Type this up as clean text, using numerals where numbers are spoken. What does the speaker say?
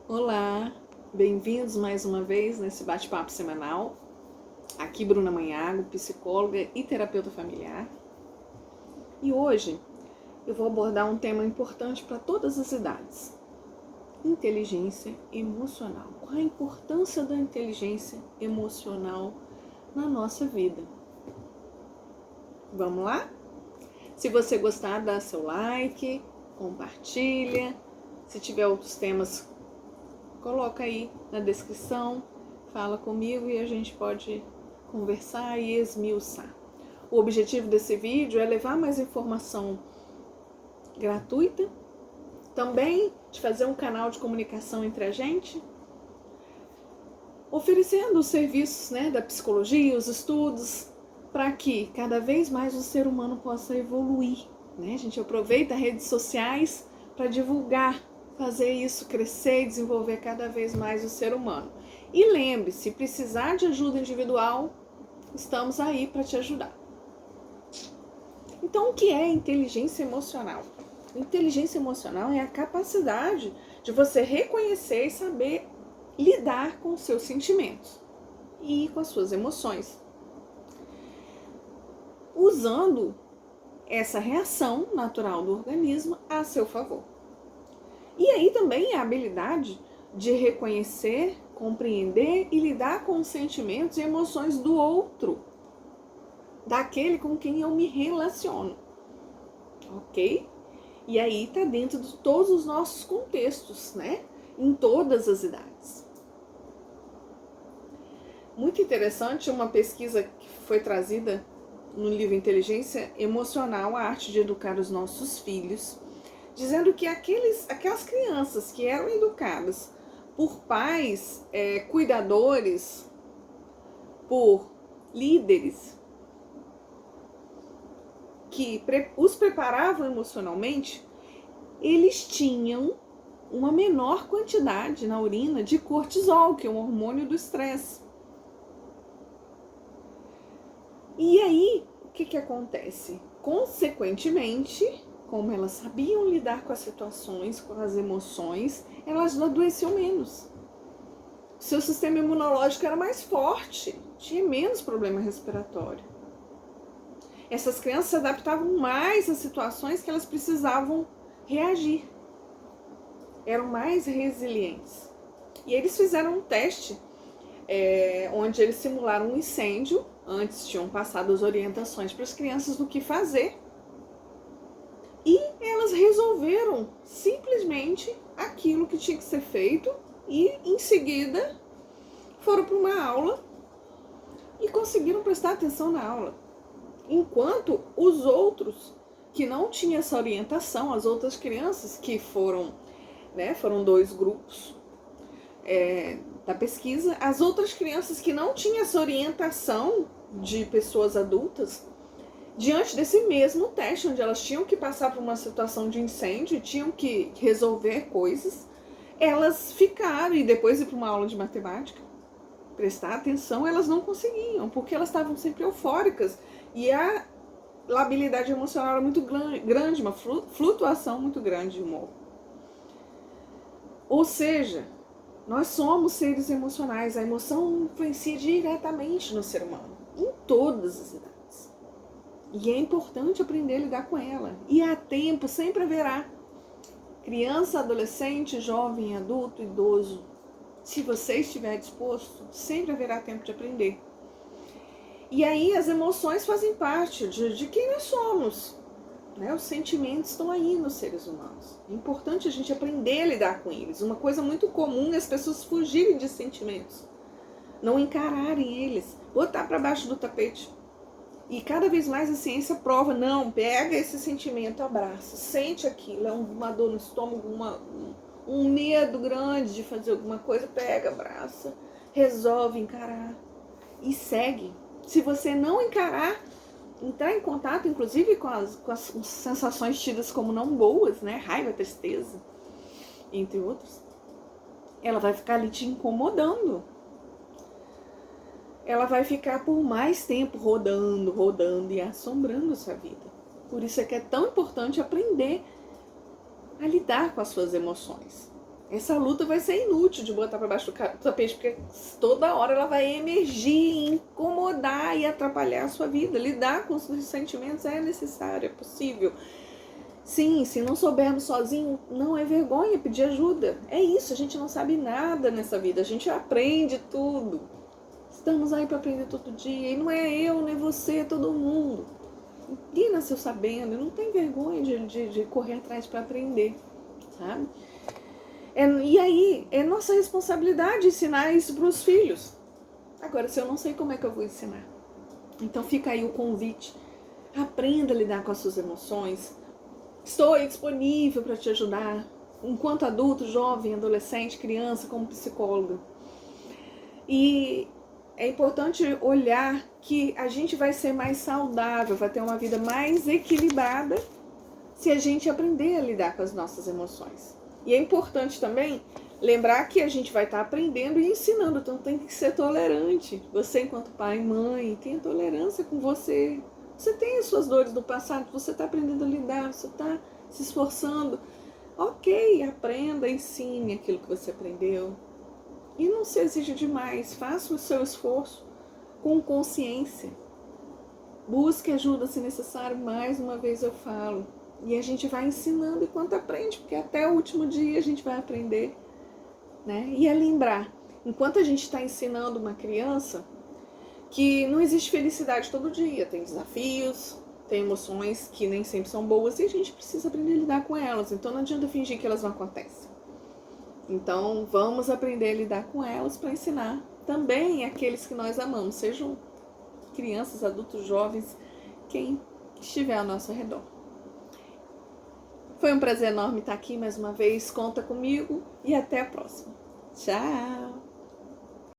Olá, bem-vindos mais uma vez nesse bate-papo semanal. Aqui Bruna Manhago, psicóloga e terapeuta familiar. E hoje eu vou abordar um tema importante para todas as idades: inteligência emocional. Qual a importância da inteligência emocional na nossa vida? Vamos lá? Se você gostar, dá seu like, compartilha. Se tiver outros temas, coloca aí na descrição, fala comigo e a gente pode conversar e esmiuçar. O objetivo desse vídeo é levar mais informação gratuita, também de fazer um canal de comunicação entre a gente, oferecendo os serviços, da psicologia, os estudos, para que cada vez mais o ser humano possa evoluir. A gente aproveita redes sociais para divulgar, fazer isso crescer e desenvolver cada vez mais o ser humano. E lembre-se, se precisar de ajuda individual, estamos aí para te ajudar. Então, o que é inteligência emocional? Inteligência emocional é a capacidade de você reconhecer e saber lidar com os seus sentimentos e com as suas emoções, usando essa reação natural do organismo a seu favor. E aí também a habilidade de reconhecer, compreender e lidar com os sentimentos e emoções do outro, daquele com quem eu me relaciono, ok? E aí está dentro de todos os nossos contextos, em todas as idades. Muito interessante uma pesquisa que foi trazida no livro Inteligência Emocional, a Arte de Educar os Nossos Filhos, dizendo que aquelas crianças que eram educadas por pais cuidadores, por líderes que os preparavam emocionalmente, eles tinham uma menor quantidade na urina de cortisol, que é um hormônio do estresse. E aí, o que acontece? Consequentemente, como elas sabiam lidar com as situações, com as emoções, elas adoeciam menos. Seu sistema imunológico era mais forte, tinha menos problema respiratório. Essas crianças se adaptavam mais às situações que elas precisavam reagir. Eram mais resilientes. E eles fizeram um teste onde eles simularam um incêndio. Antes tinham passado as orientações para as crianças do que fazer. E elas resolveram simplesmente aquilo que tinha que ser feito e em seguida foram para uma aula e conseguiram prestar atenção na aula. Enquanto os outros que não tinham essa orientação, as outras crianças que foram 2 grupos da pesquisa, as outras crianças que não tinham essa orientação de pessoas adultas, diante desse mesmo teste, onde elas tinham que passar por uma situação de incêndio, tinham que resolver coisas, elas ficaram, e depois ir para uma aula de matemática, prestar atenção, elas não conseguiam, porque elas estavam sempre eufóricas, e a labilidade emocional era muito grande, uma flutuação muito grande de humor. Ou seja, nós somos seres emocionais, a emoção influencia diretamente no ser humano, em todas as idades. E é importante aprender a lidar com ela. E há tempo, sempre haverá. Criança, adolescente, jovem, adulto, idoso. Se você estiver disposto, sempre haverá tempo de aprender. E aí as emoções fazem parte de quem nós somos. Os sentimentos estão aí nos seres humanos. É importante a gente aprender a lidar com eles. Uma coisa muito comum é as pessoas fugirem de sentimentos. Não encararem eles. Botar para baixo do tapete. E cada vez mais a ciência prova, não, pega esse sentimento, abraça, sente aquilo, é uma dor no estômago, um medo grande de fazer alguma coisa, pega, abraça, resolve encarar e segue. Se você não encarar, entrar em contato, inclusive com as sensações tidas como não boas, raiva, tristeza, entre outros, ela vai ficar ali te incomodando. Ela vai ficar por mais tempo rodando e assombrando a sua vida. Por isso é que é tão importante aprender a lidar com as suas emoções. Essa luta vai ser inútil de botar para baixo do tapete, porque toda hora ela vai emergir, incomodar e atrapalhar a sua vida. Lidar com os sentimentos é necessário, é possível. Sim, se não soubermos sozinho, não é vergonha pedir ajuda. É isso, a gente não sabe nada nessa vida, a gente aprende tudo. Estamos aí para aprender todo dia, e não é eu, nem você, é todo mundo. Ninguém nasceu sabendo, não tem vergonha de correr atrás para aprender, sabe? E aí, é nossa responsabilidade ensinar isso para os filhos. Agora, se eu não sei como é que eu vou ensinar? Então fica aí o convite. Aprenda a lidar com as suas emoções. Estou aí disponível para te ajudar, enquanto adulto, jovem, adolescente, criança, como psicóloga. E é importante olhar que a gente vai ser mais saudável, vai ter uma vida mais equilibrada se a gente aprender a lidar com as nossas emoções. E é importante também lembrar que a gente vai estar aprendendo e ensinando, então tem que ser tolerante. Você, enquanto pai e mãe, tenha tolerância com você. Você tem as suas dores do passado, você está aprendendo a lidar, você está se esforçando. Ok, aprenda, ensine aquilo que você aprendeu. E não se exija demais, faça o seu esforço com consciência. Busque ajuda se necessário, mais uma vez eu falo. E a gente vai ensinando enquanto aprende, porque até o último dia a gente vai aprender, né? E é lembrar, enquanto a gente está ensinando uma criança, que não existe felicidade todo dia, tem desafios, tem emoções que nem sempre são boas e a gente precisa aprender a lidar com elas. Então não adianta fingir que elas não acontecem. Então vamos aprender a lidar com elas para ensinar também aqueles que nós amamos, sejam crianças, adultos, jovens, quem estiver ao nosso redor. Foi um prazer enorme estar aqui mais uma vez, conta comigo e até a próxima. Tchau!